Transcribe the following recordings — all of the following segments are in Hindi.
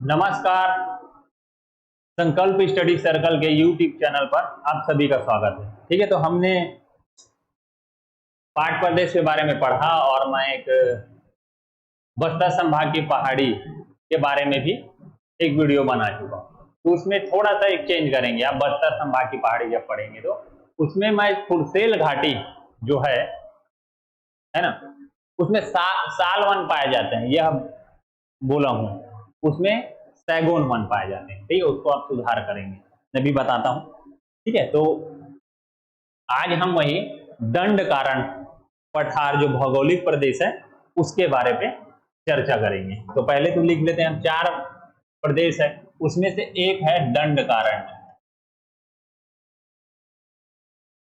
नमस्कार। संकल्प स्टडी सर्कल के यूट्यूब चैनल पर आप सभी का स्वागत है। ठीक है, तो हमने पाठ प्रदेश के बारे में पढ़ा और मैं एक बस्तर संभाग की पहाड़ी के बारे में भी एक वीडियो बना चुका हूँ। तो उसमें थोड़ा सा एक चेंज करेंगे। आप बस्तर संभाग की पहाड़ी जब पढ़ेंगे तो उसमें मैं फुरसेल घाटी जो है ना, उसमें साल वन पाए जाते हैं, यह बोला हूँ। उसमें सैगोन वन पाए जाते हैं। ठीक है, उसको आप सुधार करेंगे, मैं भी बताता हूँ। ठीक है, तो आज हम वही दंड कारण पठार जो भौगोलिक प्रदेश है उसके बारे में चर्चा करेंगे। तो पहले तो लिख लेते हैं, हम 4 प्रदेश है, उसमें से एक है दंड कारण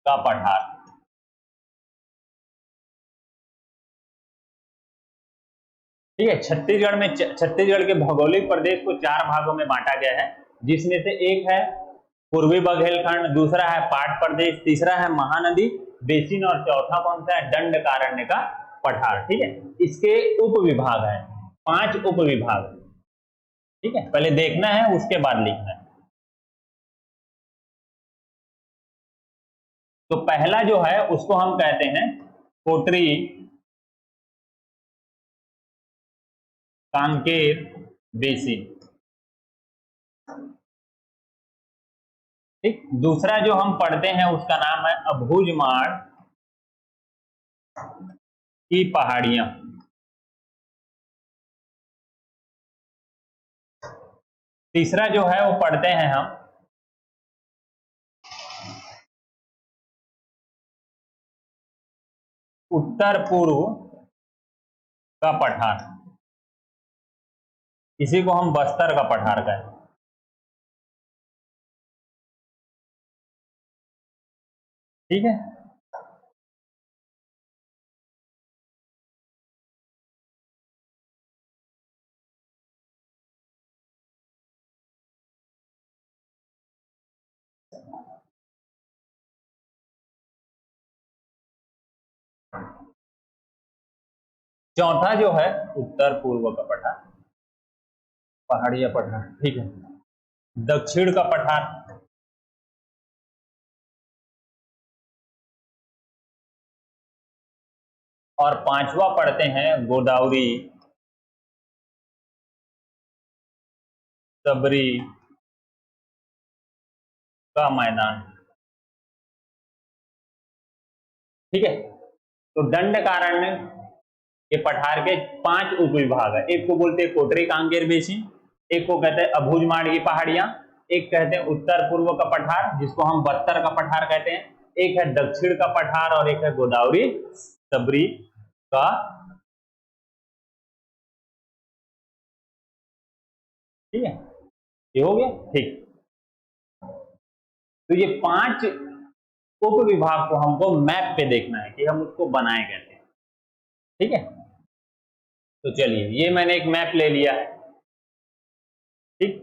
का पठार। ठीक है, छत्तीसगढ़ के भौगोलिक प्रदेश को 4 भागों में बांटा गया है, जिसमें से एक है पूर्वी बघेलखंड, दूसरा है पाट प्रदेश, तीसरा है महानदी बेसिन और चौथा कौन सा है, दंड कारण्य का पठार। ठीक है, इसके उप विभाग है, 5 उप विभाग। ठीक है, पहले देखना है उसके बाद लिखना है। तो पहला जो है उसको हम कहते हैं कोटरी कांकेर बेसिन। ठीक, दूसरा जो हम पढ़ते हैं उसका नाम है अबूझमाड़ की पहाड़ियां। तीसरा जो है वो पढ़ते हैं हम उत्तर पूर्व का पठार, इसी को हम बस्तर का पठार कहते हैं। ठीक है, चौथा जो है उत्तर पूर्व का पठार, पहाड़िया पठार। ठीक है, दक्षिण का पठार, और पांचवा पढ़ते हैं गोदावरी सबरी का मैदान। ठीक है, तो दंड कारण्य के पठार के 5 उपविभाग है। एक को बोलते हैं कोटरी कांकेर बेसिन, एक को कहते हैं अबूझमाड़ की पहाड़ियां, एक कहते हैं उत्तर पूर्व का पठार जिसको हम बस्तर का पठार कहते हैं, एक है दक्षिण का पठार और एक है गोदावरी सबरी का। ठीक है, ये हो गया। ठीक, तो ये 5 उप विभाग को हमको मैप पे देखना है कि हम उसको बनाए कैसे। ठीक है, तो चलिए ये मैंने एक मैप ले लिया है। ठीक,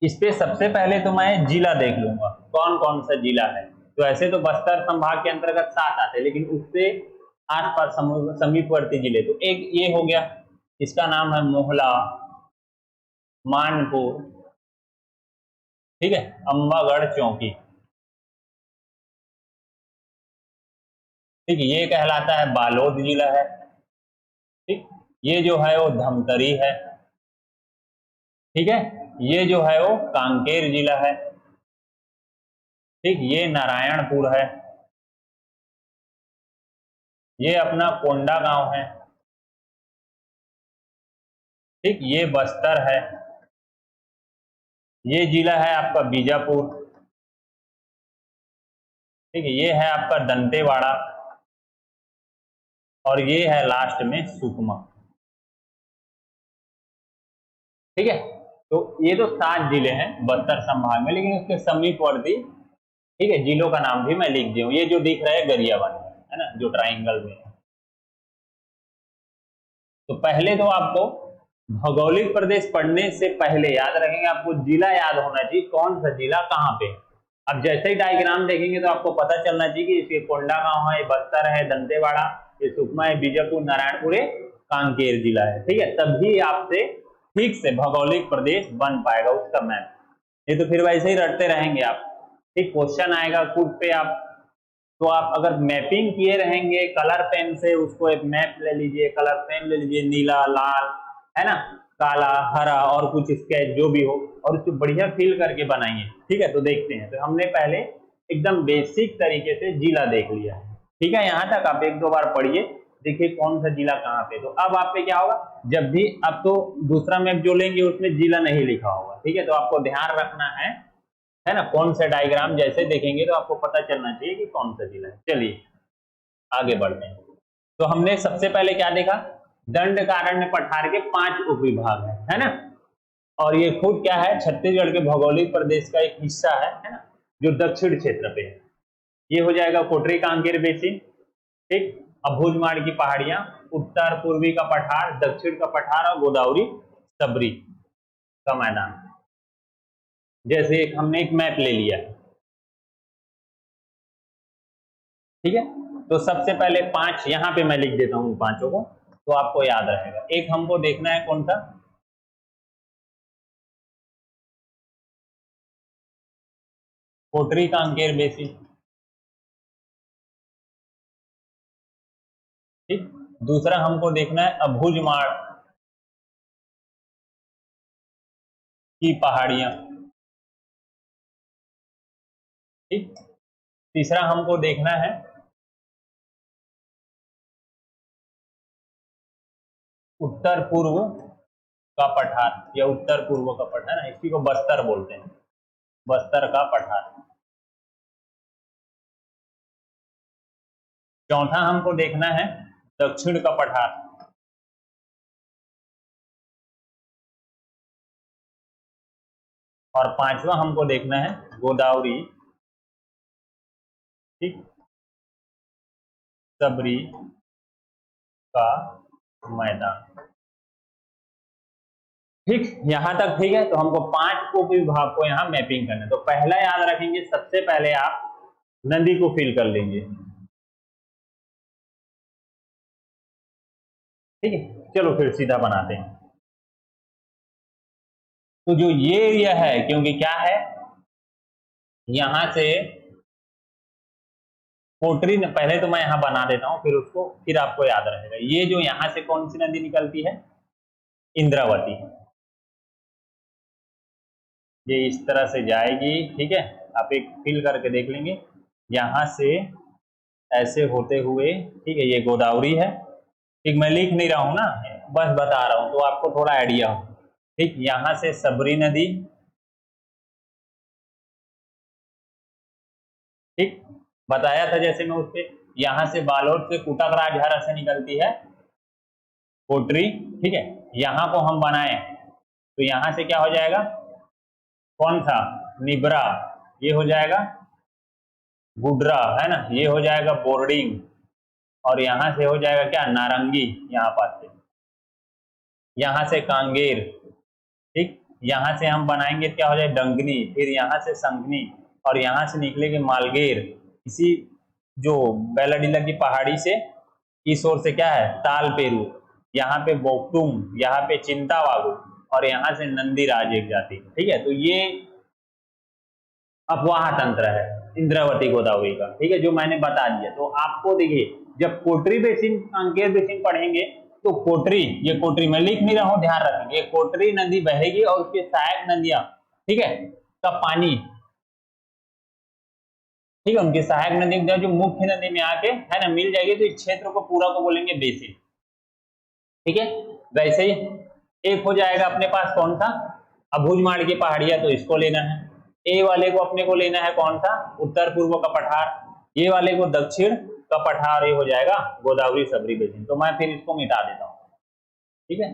इस पे सबसे पहले तो मैं जिला देख लूंगा कौन कौन सा जिला है। तो ऐसे तो बस्तर संभाग के अंतर्गत 7 आते हैं, लेकिन उससे आसपास समीपवर्ती जिले, तो एक ये हो गया, इसका नाम है मोहला, मानपुर, ठीक है, अंबागढ़ चौकी। ठीक, ये कहलाता है बालोद जिला है। ठीक, ये जो है वो धमतरी है। ठीक है, ये जो है वो कांकेर जिला है। ठीक, ये नारायणपुर है, ये अपना कोंडा गांव है। ठीक, ये बस्तर है, ये जिला है आपका बीजापुर। ठीक है, ये है आपका दंतेवाड़ा, और ये है लास्ट में सुकमा। ठीक है, तो ये तो 7 जिले हैं बस्तर संभाग में, लेकिन उसके समीपवर्ती, ठीक है, जिलों का नाम भी मैं लिख दिया हूं। ये जो दिख रहा है गरियाबंद है ना, जो ट्राइंगल में है। तो पहले तो आपको भौगोलिक प्रदेश पढ़ने से पहले याद रखेंगे, आपको जिला याद होना चाहिए, कौन सा जिला कहाँ पे। अब जैसे ही डायग्राम देखेंगे तो आपको पता चलना चाहिए कि इसके कोंडा गांव है, बस्तर है, दंतेवाड़ा, ये सुकमा है, बीजापुर, नारायणपुर, कांकेर जिला है। ठीक है, तभी आपसे ठीक से भौगोलिक प्रदेश बन पाएगा उसका मैप। ये तो फिर वैसे ही रटते रहेंगे आप। ठीक, क्वेश्चन आएगा खुद पे आप, तो आप अगर मैपिंग किए रहेंगे कलर पेन से, उसको एक मैप ले लीजिए, कलर पेन ले लीजिए, नीला, लाल, है ना, काला, हरा और कुछ स्केच जो भी हो, और उसको बढ़िया फिल करके बनाइए। ठीक है, तो देखते हैं। तो हमने पहले एकदम बेसिक तरीके से जिला देख लिया है। ठीक है, यहाँ तक आप एक दो बार पढ़िए, देखिए कौन सा जिला कहाँ पे। तो अब आप पे क्या होगा, जब भी आप तो दूसरा मैप जो लेंगे उसमें जिला नहीं लिखा होगा। ठीक है, तो आपको ध्यान रखना है ना, कौन सा डायग्राम जैसे देखेंगे तो आपको पता चलना चाहिए कि कौन सा जिला है। चलिए आगे बढ़ते हैं। तो हमने सबसे पहले क्या देखा, दंडकारण्य पठार के 5 उपविभाग है ना, और ये खुद क्या है, छत्तीसगढ़ के भौगोलिक प्रदेश का एक हिस्सा है ना, जो दक्षिण क्षेत्र पे है। ये हो जाएगा कोटरी कांकेर बेसिन, ठीक, अबूझमाड़ की पहाड़ियां, उत्तर पूर्वी का पठार, दक्षिण का पठार और गोदावरी सबरी का मैदान। जैसे हमने एक मैप ले लिया, ठीक है। तो सबसे पहले 5 यहां पे मैं लिख देता हूं पांचों को, तो आपको याद रहेगा। एक हमको देखना है कौन सा, कोटरी कांकेर बेसिन, ठीक। दूसरा हमको देखना है अबूझमाड़ की पहाड़ियां, ठीक। तीसरा हमको देखना है उत्तर पूर्व का पठार या उत्तर पूर्व का पठार ना, इसी को बस्तर बोलते हैं, बस्तर का पठार। चौथा हमको देखना है दक्षिण का पठार, और पांचवा हमको देखना है गोदावरी, ठीक, सबरी का मैदान। ठीक, यहां तक ठीक है। तो हमको 5 उपविभाग को यहाँ मैपिंग करना है। तो पहला याद रखेंगे, सबसे पहले आप नदी को फिल कर लेंगे। ठीक है, चलो फिर सीधा बनाते हैं। तो जो ये एरिया है, क्योंकि क्या है, यहां से कोटरी, पहले तो मैं यहां बना देता हूं, फिर उसको फिर आपको याद रहेगा। ये जो यहां से कौन सी नदी निकलती है, इंद्रावती, ये इस तरह से जाएगी। ठीक है, आप एक फिल करके देख लेंगे, यहां से ऐसे होते हुए, ठीक है, ये गोदावरी है। ठीक, मैं लिख नहीं रहा हूं ना, बस बता रहा हूं तो आपको थोड़ा आइडिया हो। ठीक, यहां से सबरी नदी, ठीक, बताया था जैसे मैं उससे, यहां से बालोद से कुटक राजहरा से निकलती है कोटरी। ठीक है, यहां को हम बनाए तो यहां से क्या हो जाएगा, कौन सा, निब्रा, ये हो जाएगा गुड्रा, है ना, ये हो जाएगा बोर्डिंग, और यहां से हो जाएगा क्या, नारंगी, यहाँ पास से, यहां से कांगेर। ठीक, यहां से हम बनाएंगे क्या हो जाए, डंगनी, फिर यहां से संगनी, और यहां से निकलेंगे मालगेर। इसी जो बेलाडीला की पहाड़ी से इस ओर से क्या है, ताल पेरू, यहाँ पे बोकटुम, यहाँ पे चिंतावागु, और यहाँ से नंदीराज एक जाति। ठीक है, तो ये अफवाह तंत्र है इंद्रावती गोदावरी का। ठीक है, जो मैंने बता दिया। तो आपको देखिए, जब कोटरी बेसिन, कांकेर बेसिन पढ़ेंगे, तो कोटरी, ये कोटरी मैं लिख नहीं रहा हूं, ध्यान रखेंगे, कोटरी नदी बहेगी और उसके सहायक नदियां, ठीक है, का पानी, ठीक है, उनकी सहायक नदी जो मुख्य नदी में आके, है ना, मिल जाएगी, तो इस क्षेत्र को पूरा को बोलेंगे बेसिन। ठीक है, वैसे ही एक हो जाएगा अपने पास कौन सा, अबूझमाड़ की पहाड़ियां, तो इसको लेना है। ए वाले को अपने को लेना है कौन सा, उत्तर पूर्व का पठार, ये वाले को दक्षिण का पठार, ये हो जाएगा गोदावरी सबरी बेसिन। तो मैं फिर इसको मिटा देता हूँ। ठीक है,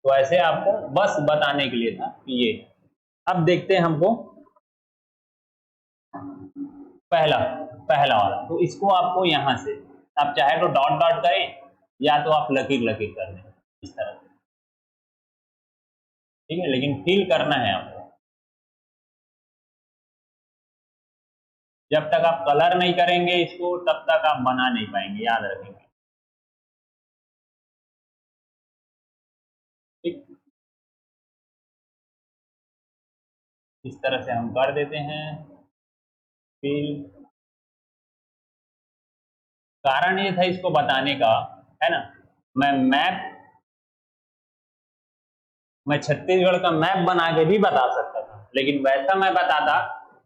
तो ऐसे आपको बस बताने के लिए था कि ये। अब देखते हैं हमको पहला पहला वाला, तो इसको आपको यहां से, आप चाहे तो डॉट डॉट करें या तो आप लकीर लकीर कर दें इस तरह से। ठीक है, लेकिन फील करना है आपको, जब तक आप कलर नहीं करेंगे इसको तब तक आप बना नहीं पाएंगे, याद रखेंगे। इस तरह से हम कर देते हैं फिल। कारण ये था इसको बताने का, है ना, मैं छत्तीसगढ़ का मैप बना के भी बता सकता था, लेकिन वैसा मैं बताता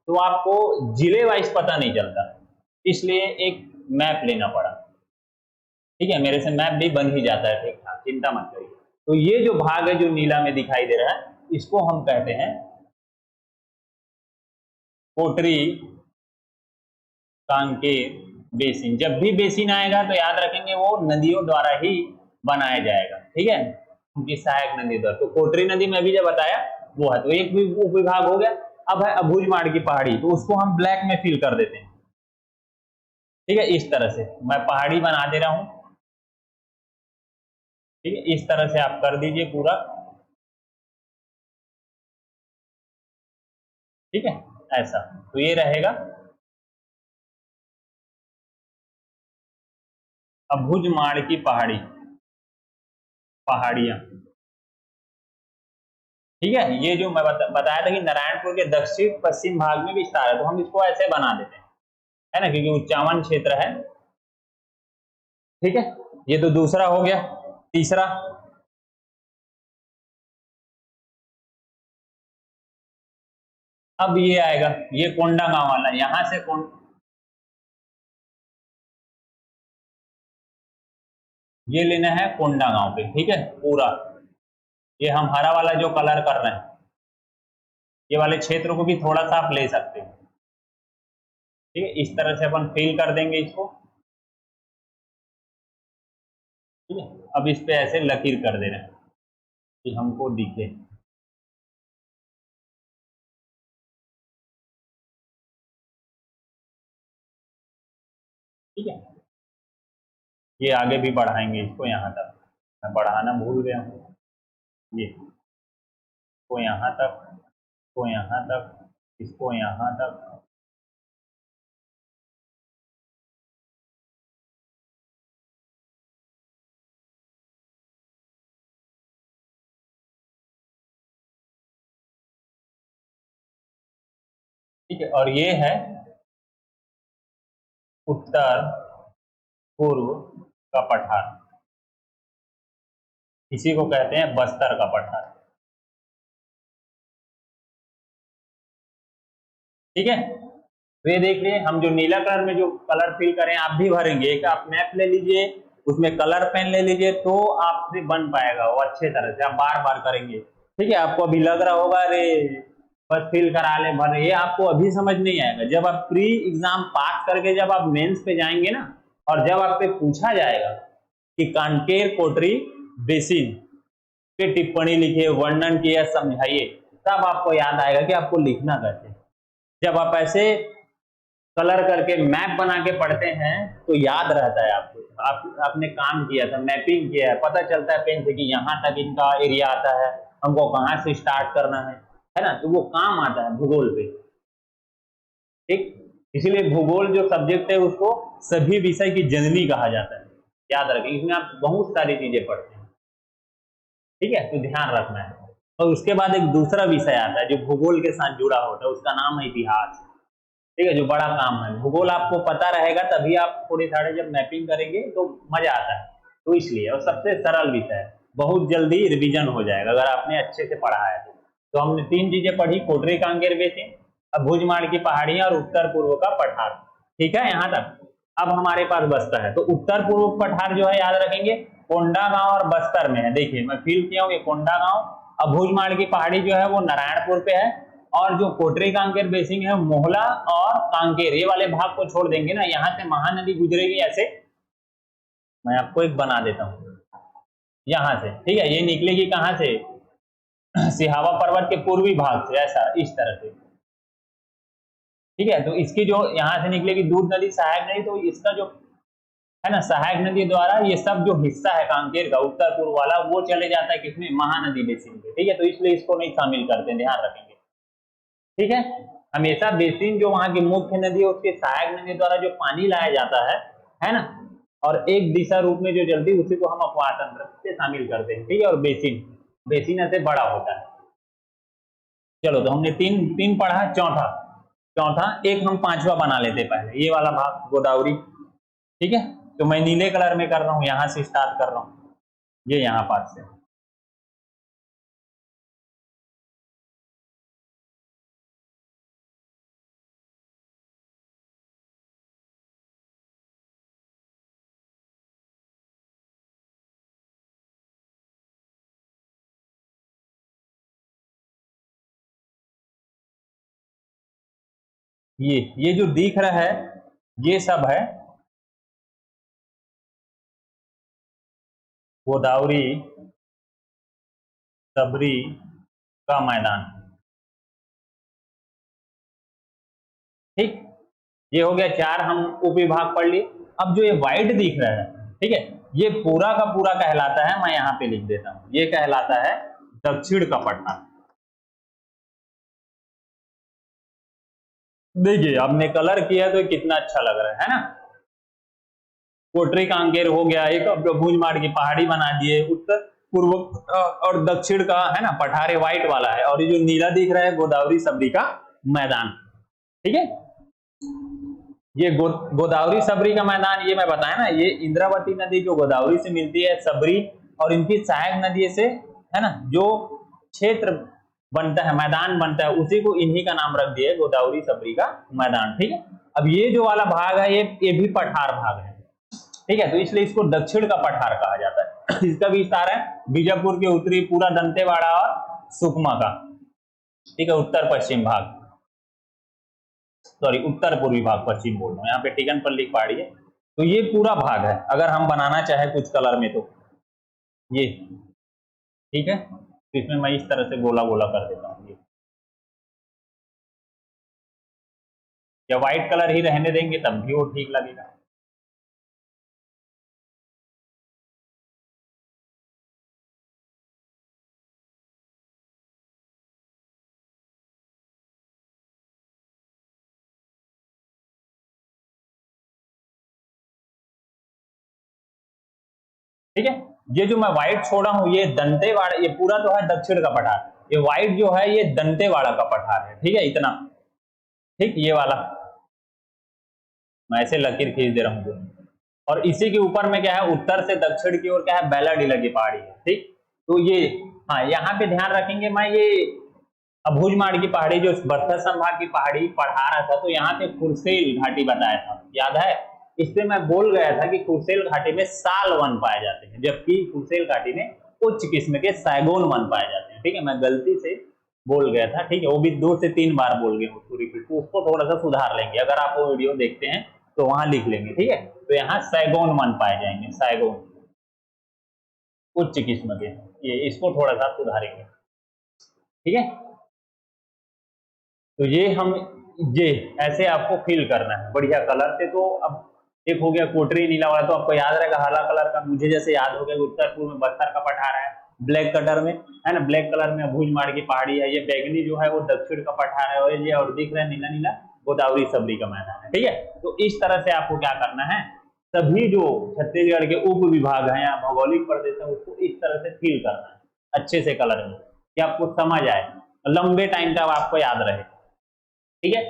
तो आपको जिले वाइज पता नहीं चलता, इसलिए एक मैप लेना पड़ा। ठीक है, मेरे से मैप भी बन ही जाता है, ठीक ठाक, चिंता मत करिए। तो ये जो भाग है जो नीला में दिखाई दे रहा है, इसको हम कहते हैं कोटरी कांकेर बेसिन। जब भी बेसिन आएगा तो याद रखेंगे वो नदियों द्वारा ही बनाया जाएगा, ठीक है, उनकी सहायक नदी द्वारा। तो कोटरी नदी में भी जब बताया वो है, तो एक भी उपविभाग हो गया। अब है अबूझमाड़ की पहाड़ी, तो उसको हम ब्लैक में फिल कर देते हैं। ठीक है, इस तरह से मैं पहाड़ी बना दे रहा हूं। ठीक है, इस तरह से आप कर दीजिए पूरा। ठीक है, ऐसा तो ये रहेगा अबूझमाड़ की पहाड़ियां। ठीक है, ये जो मैं बताया था कि नारायणपुर के दक्षिण पश्चिम भाग में विस्तार है, तो हम इसको ऐसे बना देते हैं, है ना, क्योंकि उच्चावन क्षेत्र है। ठीक है, ये तो दूसरा हो गया। तीसरा, अब ये आएगा, ये कोंडागांव वाला, यहां से ये लेना है कोंडागांव पे। ठीक है, पूरा ये हम हरा वाला जो कलर कर रहे हैं, ये वाले क्षेत्र को भी थोड़ा सा आप ले सकते हो। ठीक है, इस तरह से अपन फिल कर देंगे इसको। ठीक है, अब इस पे ऐसे लकीर कर दे रहे हैं कि हमको दिखे। ठीक है, ये आगे भी बढ़ाएंगे इसको यहाँ तक, मैं बढ़ाना भूल गया हूँ। ये को यहाँ तक, को यहाँ तक, इसको यहाँ तक। ठीक है, और ये है उत्तर पूर्व का पठार, इसी को कहते हैं बस्तर का पठार। ठीक है, तो ये देख लिए हम जो नीला कलर में जो कलर फिल करें, आप भी भरेंगे। एक आप मैप ले लीजिए, उसमें कलर पेन ले लीजिए, तो आपसे बन पाएगा वो अच्छे तरह से, आप बार बार करेंगे। ठीक है, आपको अभी लग रहा होगा अरे बस फिल करा ले भर, ये आपको अभी समझ नहीं आएगा। जब आप प्री एग्जाम पास करके जब आप मेंस पे जाएंगे ना, और जब आपसे पूछा जाएगा कि कांकेर कोटरी बेसिन पे टिप्पणी लिखिए, वर्णन किया, समझाइए, तब आपको याद आएगा कि आपको लिखना कैसे। जब आप ऐसे कलर करके मैप बना के पढ़ते हैं तो याद रहता है आपको, आपने काम किया था, मैपिंग किया है, पता चलता है पेन से कि यहाँ तक इनका एरिया आता है, हमको कहाँ से स्टार्ट करना है ना, तो वो काम आता है भूगोल पे। ठीक, इसीलिए भूगोल जो सब्जेक्ट है उसको सभी विषय की जननी कहा जाता है। याद रखें, इसमें आप बहुत सारी चीजें पढ़ते हैं। ठीक है, तो ध्यान रखना है। और उसके बाद एक दूसरा विषय आता है जो भूगोल के साथ जुड़ा होता है, उसका नाम है इतिहास। ठीक है, जो बड़ा काम है, भूगोल आपको पता रहेगा तभी आप थोड़े थोड़े जब मैपिंग करेंगे तो मजा आता है। तो इसलिए, और सबसे सरल विषय है, बहुत जल्दी रिवीजन हो जाएगा अगर आपने अच्छे से पढ़ा है तो हमने तीन चीजें पढ़ी, कोटरी कांकेर बेसिन, अबूझमाड़ की पहाड़ियां और उत्तर पूर्व का पठार। ठीक है, यहाँ तक। अब हमारे पास बस्तर है, तो उत्तर पूर्व पठार जो है याद रखेंगे कोंडागांव और बस्तर में है। देखिए मैं फील किया हूँ, ये कोंडागांव, अबूझमाड़ की पहाड़ी जो है वो नारायणपुर पे है, और जो कोटरी कांकेर बेसिन है मोहला और कांकेर, ये वाले भाग को छोड़ देंगे ना, यहाँ से महानदी गुजरेगी ऐसे, मैं आपको एक बना देता हूँ यहाँ से। ठीक है, ये निकलेगी कहाँ से, सिहावा पर्वत के पूर्वी भाग से, ऐसा इस तरह से। ठीक है, तो इसकी जो यहाँ से निकलेगी दूध नदी, सहायक नदी, तो इसका जो है ना सहायक नदी द्वारा ये सब जो हिस्सा है कांकेर का उत्तर पूर्व वाला, वो चले जाता है किसमें, महानदी बेसिन पे। ठीक है, तो इसलिए इसको नहीं शामिल करते, ध्यान रखेंगे। ठीक है, हमेशा बेसिन जो वहां की मुख्य नदी है उसके सहायक नदी द्वारा जो पानी लाया जाता है ना, और एक दिशा रूप में जो जलती है उसी को हम अपवाह तंत्र से शामिल करते हैं। ठीक है, और बेसिन, बेसिन ऐसे बड़ा होता है। चलो तो हमने तीन तीन पढ़ा, चौथा चौथा एक हम पांचवा बना लेते पहले, ये वाला भाग गोदावरी। ठीक है, तो मैं नीले कलर में कर रहा हूं, यहां से स्टार्ट कर रहा हूं, ये यहां पास से। ये जो दिख रहा है ये सब है गोदावरी सबरी का मैदान। ठीक, ये हो गया चार, हम उपविभाग पढ़ लिए। अब जो ये व्हाइट दिख रहा है, ठीक है, ये पूरा का पूरा कहलाता है, मैं यहां पे लिख देता हूं, ये कहलाता है दक्षिण का पठार। देखिए आपने कलर किया तो कितना अच्छा लग रहा है ना। कोटरी कांकेर हो गया, एक भूजमाड़ की पहाड़ी बना दिए, उत्तर पूर्व और दक्षिण का है ना पठारे व्हाइट वाला है, और ये जो नीला दिख रहा है गोदावरी सबरी का मैदान। ठीक है, ये गोदावरी सबरी का मैदान, ये मैं बताया ना, ये इंद्रावती नदी जो गोदावरी से मिलती है, सबरी और इनकी सहायक नदी से है ना जो क्षेत्र बनता है, मैदान बनता है, उसी को इन्हीं का नाम रख दिया गोदावरी सबरी का मैदान। ठीक है, अब ये जो वाला भाग है ये भी पठार भाग है। ठीक है, तो इसलिए इसको दक्षिण का पठार कहा जाता है। इसका विस्तार है बीजापुर के उत्तरी पूरा दंतेवाड़ा और सुकमा का। ठीक है, उत्तर पश्चिम भाग, सॉरी उत्तर पूर्वी भाग, पश्चिम बोल रहा हूं, यहाँ पे टिकनपल्ली पहाड़ी है, तो ये पूरा भाग है। अगर हम बनाना चाहे कुछ कलर में तो ये ठीक है, तो इसमें मैं इस तरह से गोला गोला कर देता हूँ। ये या व्हाइट कलर ही रहने देंगे तब भी वो ठीक लगेगा। ठीक है, ये जो मैं व्हाइट छोड़ा हूं ये दंतेवाड़ा, ये पूरा तो है दक्षिण का पठार, ये व्हाइट जो है ये दंतेवाड़ा का पठार है। ठीक है, इतना ठीक, ये वाला मैं ऐसे लकीर खींच दे रहा हूँ। और इसी के ऊपर में क्या है, उत्तर से दक्षिण की ओर क्या है, बेलाडीला की पहाड़ी है। ठीक, तो ये हाँ यहाँ पे ध्यान रखेंगे, मैं ये अभूजमाड़ की पहाड़ी जो बस्तर संभाग की पहाड़ी पढ़ा रहा था, तो यहाँ पे कुर्सेल घाटी बताया था, याद है? इससे मैं बोल गया था कि कुर्सेल घाटी में साल वन पाए जाते हैं, जबकि कुर्सेल घाटी में उच्च किस्म के सैगोन वन पाए जाते हैं। ठीक है, मैं गलती से बोल गया था, ठीक है, वो भी 2 से 3 बार बोल गए उसको रिपीट, तो उसको थोड़ा सा सुधार लेंगे, अगर आप वो वीडियो देखते हैं तो वहां लिख लेंगे। ठीक है, तो यहाँ सैगोन वन पाए जाएंगे, सैगोन उच्च किस्म के, ये इसको थोड़ा सा सुधारेंगे। ठीक है, तो ये हम ये ऐसे आपको फील करना है बढ़िया कलर से। तो अब एक हो गया कोटरी नीला वाला, तो आपको याद रहेगा हरा कलर का, मुझे जैसे याद हो गया उत्तर पूर्व में बस्तर का पठार है, ब्लैक कलर में है ना, ब्लैक कलर में भूजमाड़ की पहाड़ी है, ये बैगनी जो है वो दक्षिण का पठार है, और ये और दिख रहा है नीला नीला गोदावरी सबरी का मैदान है। ठीक है, तो इस तरह से आपको क्या करना है, सभी जो छत्तीसगढ़ के उप विभाग हैं या भौगोलिक प्रदेश है उसको इस तरह से फील करना है अच्छे से कलर में, कि आपको समझ आए, लंबे टाइम तक आपको याद रहे। ठीक है,